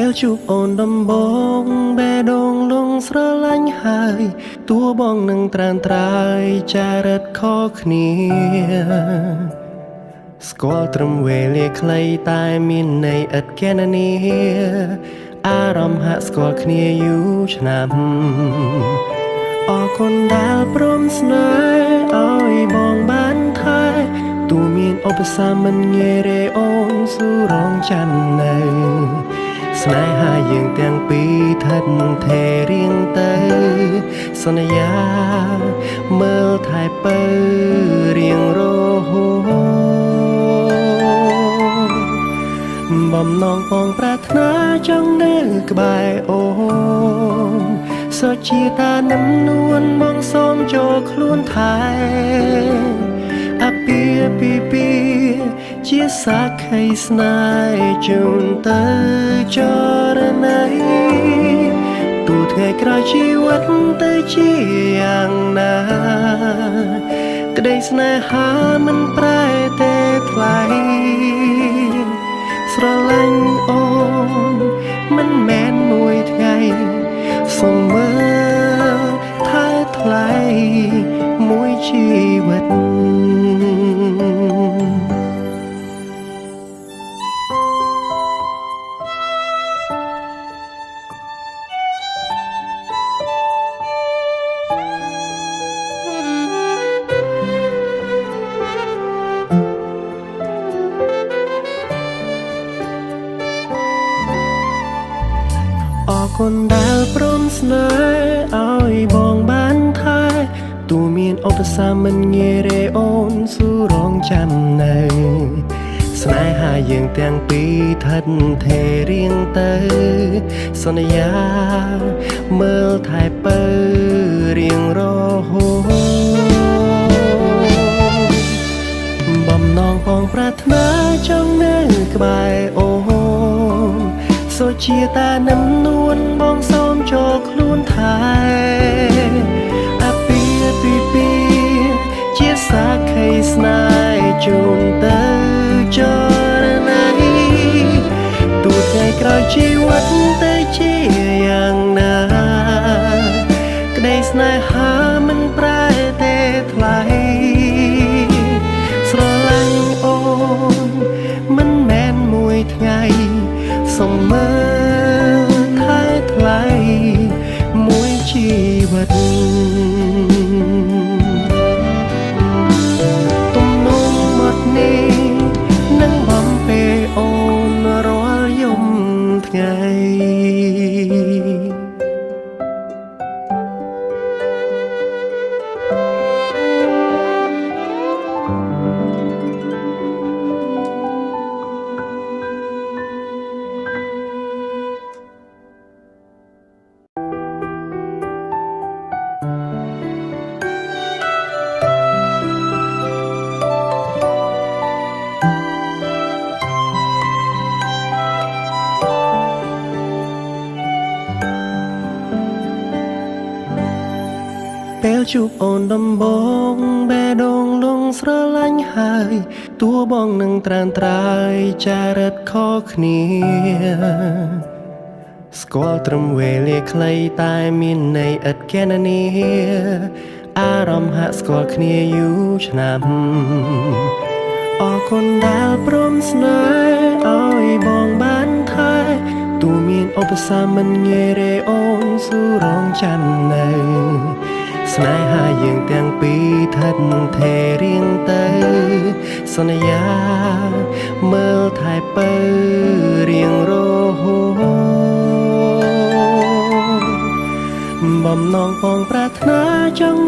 ពេលជួបអូនដំបងបេះដូងលងស្រឡាញ់ហើយតួបងនឹងត្រានត្រាយចារិតខុសគ្នាស្គាល់ត្រឹមវេលាខ្លីតែមានន័យឥតគណនាអារម្មណ៍ហាក់ស្គាល់គ្នាយូរឆ្នាំអរគុណដែលព្រមស្នេហ៍ឲ្យបងបានថែទូមានឧបសគ្គមិនងាយរេអូនស៊ូរងចាំនៅស្នេហាយើងទាំងពីរថិតថេររៀងទៅសន្យាមើលថែពៅរៀងរហូតបំណងបងប្រាថ្នាចង់នៅក្បែរអូនសុជាតានឹមនួនបងសូមចូលខ្លួនថែអពាពីជាសាក្ខីស្នេហ៍ជូនទៅចរណៃទូថ្ងៃក្រោយជីវិតទៅជាយ៉ាងណាក្តីស្នេហាមិនប្រែទេថ្លៃស្រឡាញ់អូនមិនមែនមួយថ្ងៃសូមមើលថែថ្លៃមួយជីវិតអរគុណដែលព្រមស្នេហ៍ឲ្យបងបានថែទូមានឧបសគ្គមិនងាយរេអូនស៊ូរងចាំនៅស្នេហាយើងទាំងពីរថិតថេររៀងទៅសន្យាមើលថែពៅរៀងរហូតបំណងបងប្រាថ្នាចង់នៅក្បែរអូនសុជាតានឹមនួនបងសូមចូលខ្លួនថែអពាពីជាសាក្ខីស្នេហ៍ជូនទៅចរណៃទូថ្ងៃក្រោយជីវិតទៅជាយ៉ាងណាក្តីស្នេហាមិនប្រែទេថ្លៃស្រឡាញ់អូនមិនមែនមួយថ្ងៃសូមមើលថែថ្លៃមួយជីវិតទំនងមកនេះនឹងបំពេអូនរាល់យប់ថ្ងៃពេលជួបអូនដំបងបេះដូងលងស្រឡាញ់ហើយតួបងនឹងត្រានត្រាយចារិតខុសគ្នាស្គាល់ត្រឹមវេលាខ្លីតែមានន័យឥតគណនាអារម្មណ៍ហាក់ស្គាល់គ្នាយូរឆ្នាំអរគុណដែលព្រមស្នេហ៍ឲ្យបងបានថែទូមានឧបសគ្គមិនងាយរេអូនស៊ូរងចាំនៅស្នេហាយើងទាំងពីរថិតថេររៀងទៅសន្យាមើលថែពៅរៀងរហូតបំណងបងប្រាថ្នាចង់